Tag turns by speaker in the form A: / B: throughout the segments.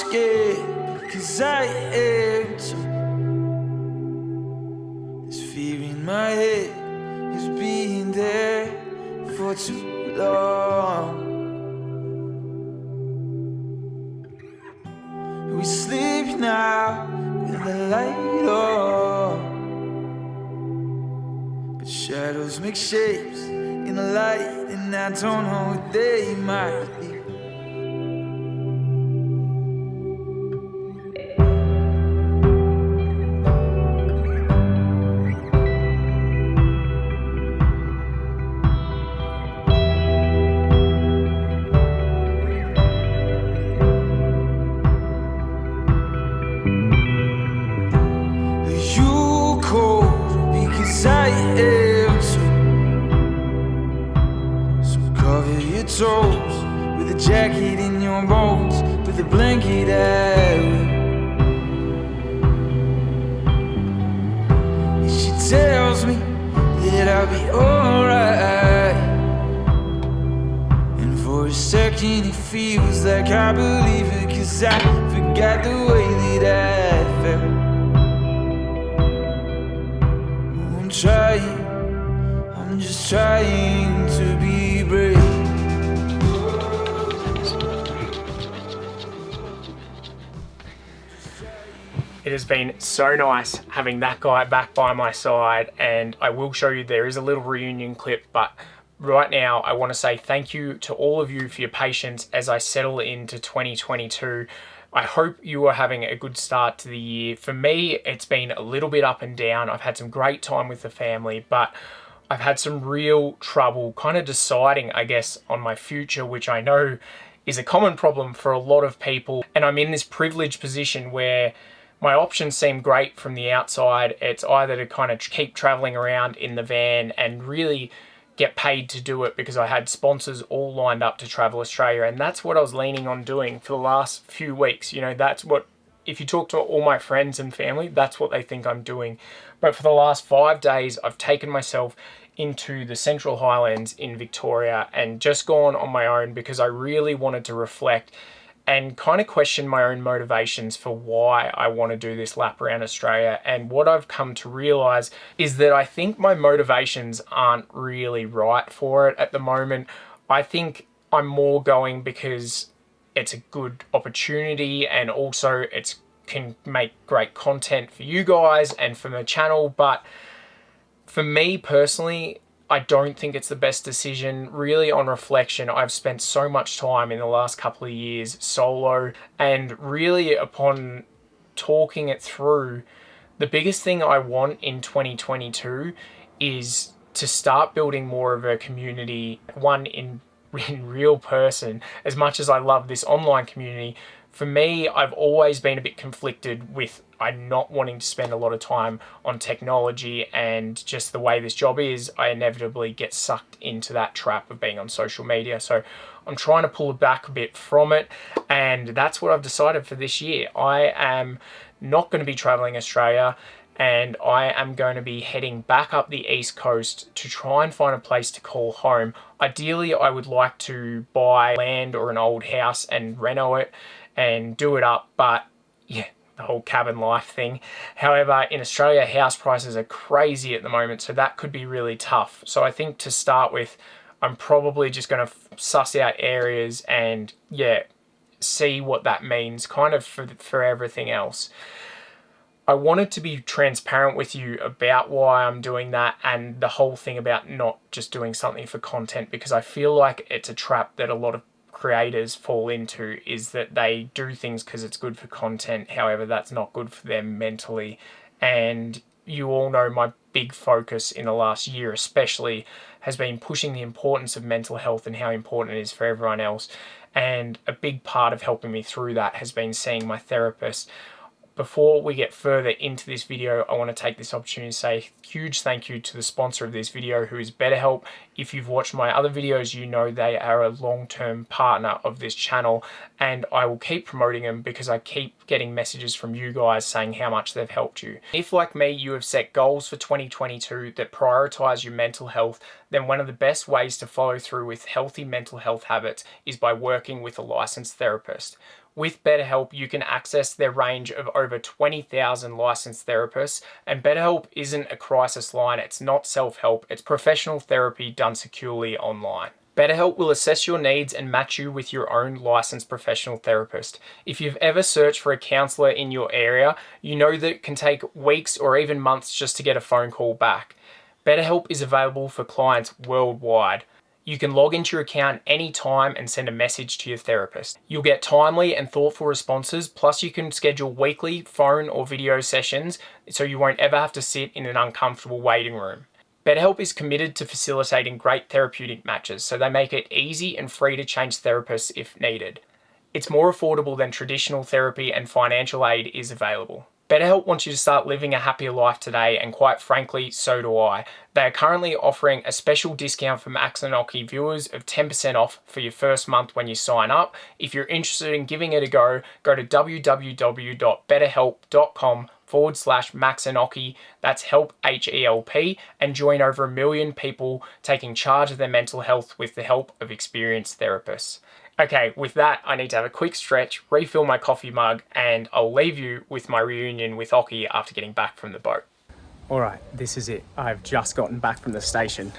A: scared, 'cause I am too. This fear in my head has been there for too long. We sleep now with the light on, but shadows make shapes in the light, and I don't know what they might be. I am too. So cover your toes with a jacket in your bones, with a blanket I will. She tells me that I'll be alright, and for a second it feels like I believe it, 'cause I forgot the way that I felt. I'm just trying to be brave.
B: It has been so nice having that guy back by my side, and I will show you there is a little reunion clip, but right now I want to say thank you to all of you for your patience as I settle into 2022. I hope you are having a good start to the year. For me, it's been a little bit up and down. I've had some great time with the family, but I've had some real trouble kind of deciding, I guess, on my future, which I know is a common problem for a lot of people. And I'm in this privileged position where my options seem great from the outside. It's either to kind of keep traveling around in the van and really get paid to do it, because I had sponsors all lined up to travel Australia, and that's what I was leaning on doing for the last few weeks. You know, that's what, if you talk to all my friends and family, that's what they think I'm doing. But for the last 5 days, I've taken myself into the Central Highlands in Victoria and just gone on my own, because I really wanted to reflect and kind of question my own motivations for why I want to do this lap around Australia. And what I've come to realize is that I think my motivations aren't really right for it at the moment. I think I'm more going because it's a good opportunity, and also it can make great content for you guys and for my channel. But for me personally, I don't think it's the best decision. Really, on reflection, I've spent so much time in the last couple of years solo, and really upon talking it through, the biggest thing I want in 2022 is to start building more of a community, one in real person. As much as I love this online community, for me, I've always been a bit conflicted with not wanting to spend a lot of time on technology, and just the way this job is, I inevitably get sucked into that trap of being on social media. So I'm trying to pull back a bit from it, and that's what I've decided for this year. I am not going to be traveling Australia, and I am going to be heading back up the East Coast to try and find a place to call home. Ideally, I would like to buy land or an old house and reno it and do it up, but yeah, the whole cabin life thing. However, in Australia, house prices are crazy at the moment, so that could be really tough. So I think to start with, I'm probably just going to suss out areas and yeah, see what that means kind of for everything else. I wanted to be transparent with you about why I'm doing that, and the whole thing about not just doing something for content, because I feel like it's a trap that a lot of creators fall into, is that they do things because it's good for content. However, that's not good for them mentally. And you all know my big focus in the last year especially has been pushing the importance of mental health and how important it is for everyone else. And a big part of helping me through that has been seeing my therapist. Before we get further into this video, I want to take this opportunity to say a huge thank you to the sponsor of this video, who is BetterHelp. If you've watched my other videos, you know they are a long-term partner of this channel, and I will keep promoting them because I keep getting messages from you guys saying how much they've helped you. If, like me, you have set goals for 2022 that prioritize your mental health, then one of the best ways to follow through with healthy mental health habits is by working with a licensed therapist. With BetterHelp, you can access their range of over 20,000 licensed therapists, and BetterHelp isn't a crisis line, it's not self-help, it's professional therapy done securely online. BetterHelp will assess your needs and match you with your own licensed professional therapist. If you've ever searched for a counsellor in your area, you know that it can take weeks or even months just to get a phone call back. BetterHelp is available for clients worldwide. You can log into your account anytime and send a message to your therapist. You'll get timely and thoughtful responses, plus you can schedule weekly phone or video sessions so you won't ever have to sit in an uncomfortable waiting room. BetterHelp is committed to facilitating great therapeutic matches, so they make it easy and free to change therapists if needed. It's more affordable than traditional therapy, and financial aid is available. BetterHelp wants you to start living a happier life today, and quite frankly, so do I. They are currently offering a special discount for Max and Occy viewers of 10% off for your first month when you sign up. If you're interested in giving it a go, go to www.betterhelp.com/Max and Occy, that's help, H-E-L-P, and join over 1 million people taking charge of their mental health with the help of experienced therapists. Okay, with that, I need to have a quick stretch, refill my coffee mug, and I'll leave you with my reunion with Occy after getting back from the boat. All right, this is it. I've just gotten back from the station.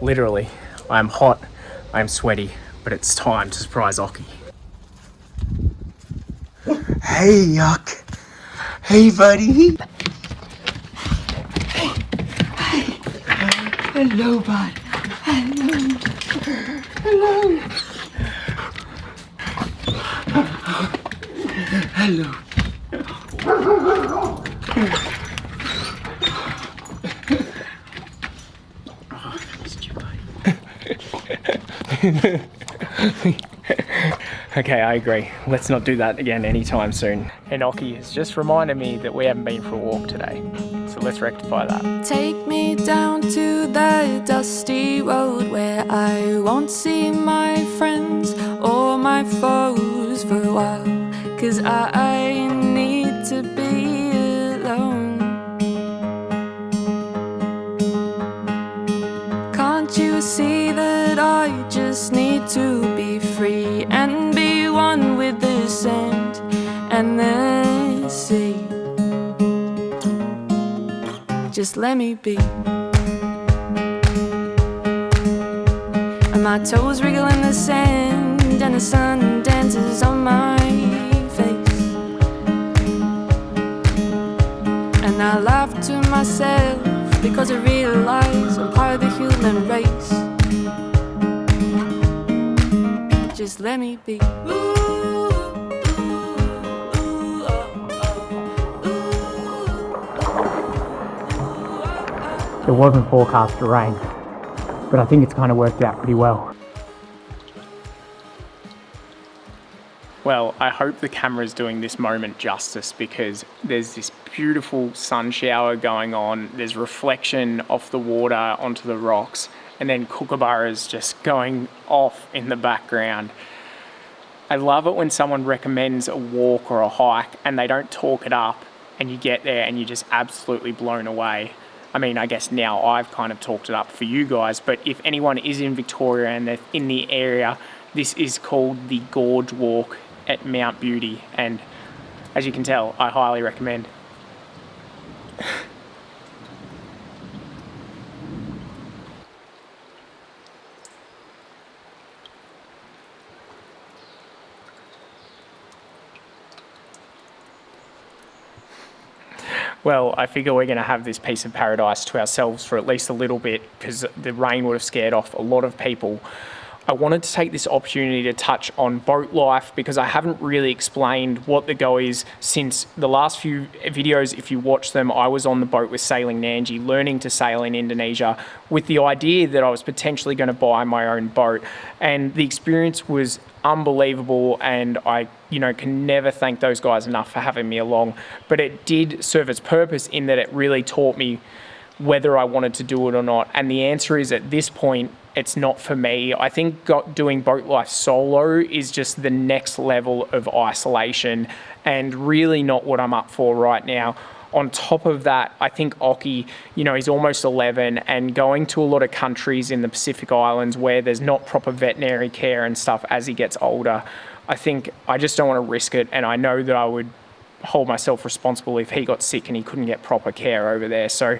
B: Literally, I'm hot, I'm sweaty, but it's time to surprise Occy.
C: Hey, Yuck. Hey, buddy. Hey. Hello, bud. Hello. Hello. Hello. Oh, I missed you, buddy.
B: Okay, I agree. Let's not do that again anytime soon. And Occy has just reminded me that we haven't been for a walk today. So let's rectify that.
D: Take me down to the dusty road where I won't see my friends or my foes for a while, 'cause I need to be alone. Can't you see that I just need to be free and be one with the sand and the sea? Just let me be. And my toes wriggle in the sand and the sun dances on my face, and I laugh to myself because I realize I'm part of the human race. Just let me be.
B: It wasn't forecast to rain, but I think it's kind of worked out pretty well. Well, I hope the camera's doing this moment justice, because there's this beautiful sun shower going on, there's reflection off the water onto the rocks, and then kookaburras just going off in the background. I love it when someone recommends a walk or a hike and they don't talk it up, and you get there and you're just absolutely blown away. I mean, I guess now I've kind of talked it up for you guys, but if anyone is in Victoria and they're in the area, this is called the Gorge Walk at Mount Beauty, and as you can tell, I highly recommend. Well, I figure we're going to have this piece of paradise to ourselves for at least a little bit, because the rain would have scared off a lot of people. I wanted to take this opportunity to touch on boat life, because I haven't really explained what the go is since the last few videos. If you watch them, I was on the boat with Sailing Nanji, learning to sail in Indonesia, with the idea that I was potentially going to buy my own boat. And the experience was unbelievable, and I can never thank those guys enough for having me along. But it did serve its purpose in that it really taught me whether I wanted to do it or not. And the answer is, at this point, it's not for me. I think doing boat life solo is just the next level of isolation and really not what I'm up for right now. On top of that, I think Occy, he's almost 11 and going to a lot of countries in the Pacific Islands where there's not proper veterinary care and stuff as he gets older. I think I just don't want to risk it, and I know that I would hold myself responsible if he got sick and he couldn't get proper care over there. So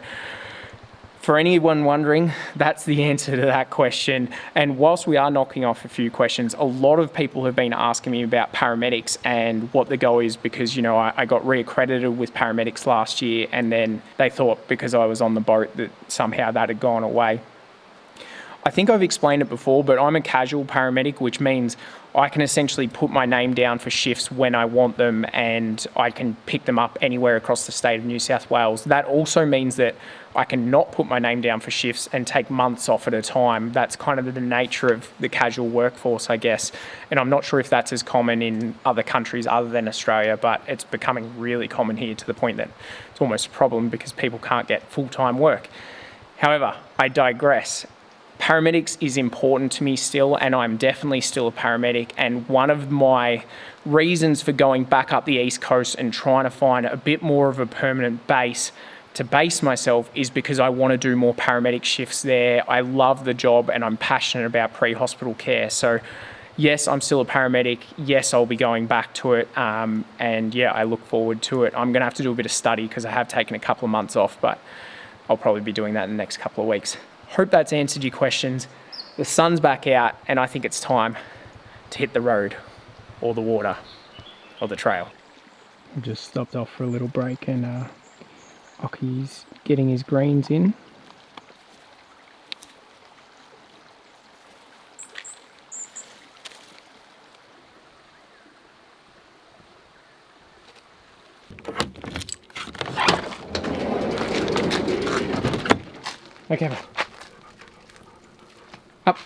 B: for anyone wondering, that's the answer to that question. And whilst we are knocking off a few questions, a lot of people have been asking me about paramedics and what the go is, because, I got reaccredited with paramedics last year, and then they thought because I was on the boat that somehow that had gone away. I think I've explained it before, but I'm a casual paramedic, which means I can essentially put my name down for shifts when I want them, and I can pick them up anywhere across the state of New South Wales. That also means that I can not put my name down for shifts and take months off at a time. That's kind of the nature of the casual workforce, I guess. And I'm not sure if that's as common in other countries other than Australia, but it's becoming really common here to the point that it's almost a problem because people can't get full-time work. However, I digress. Paramedics is important to me still, and I'm definitely still a paramedic. And one of my reasons for going back up the East Coast and trying to find a bit more of a permanent base to base myself is because I want to do more paramedic shifts there. I love the job and I'm passionate about pre-hospital care. So yes, I'm still a paramedic. Yes, I'll be going back to it. And yeah, I look forward to it. I'm going to have to do a bit of study because I have taken a couple of months off, but I'll probably be doing that in the next couple of weeks. Hope that's answered your questions. The sun's back out and I think it's time to hit the road or the water or the trail.
E: I just stopped off for a little break and Occy's getting his greens in. Okay, up.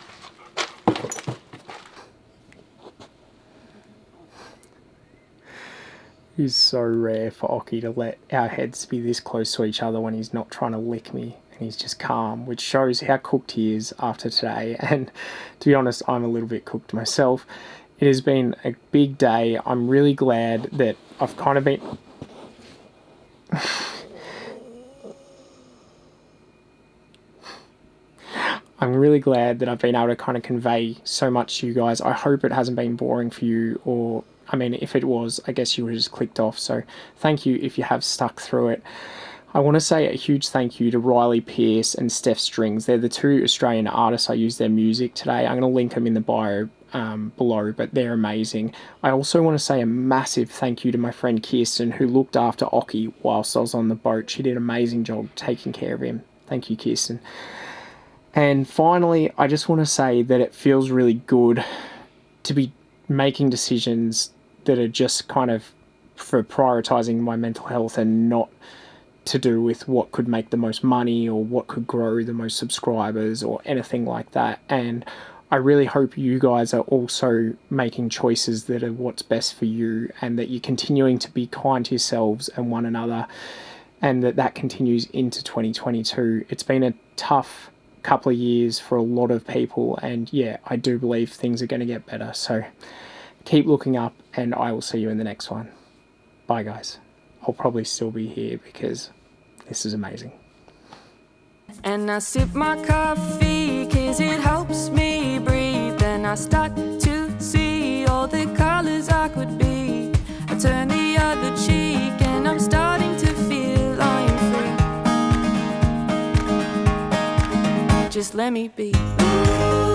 B: It's so rare for Occy to let our heads be this close to each other when he's not trying to lick me and he's just calm, which shows how cooked he is after today. And to be honest, I'm a little bit cooked myself. It has been a big day. I'm really glad that I've kind of been... I'm really glad that I've been able to kind of convey so much to you guys. I hope it hasn't been boring for you, or, I mean, if it was, I guess you would have just clicked off. So thank you if you have stuck through it. I want to say a huge thank you to Riley, Pearce and Steph Strings. They're the two Australian artists I used their music today. I'm going to link them in the bio below, but they're amazing. I also want to say a massive thank you to my friend Kirsten, who looked after Occy whilst I was on the boat. She did an amazing job taking care of him. Thank you, Kirsten. And finally, I just want to say that it feels really good to be making decisions that are just kind of for prioritising my mental health and not to do with what could make the most money or what could grow the most subscribers or anything like that. And I really hope you guys are also making choices that are what's best for you, and that you're continuing to be kind to yourselves and one another, and that continues into 2022. It's been a tough couple of years for a lot of people, and yeah, I do believe things are going to get better. So keep looking up, and I will see you in the next one. Bye guys. I'll probably still be here because this is amazing.
D: And I sip my coffee 'cause it helps me breathe. And I start to see all the colors I could be. I turn the other cheek and I'm starting to feel I'm free. Just let me be. Ooh.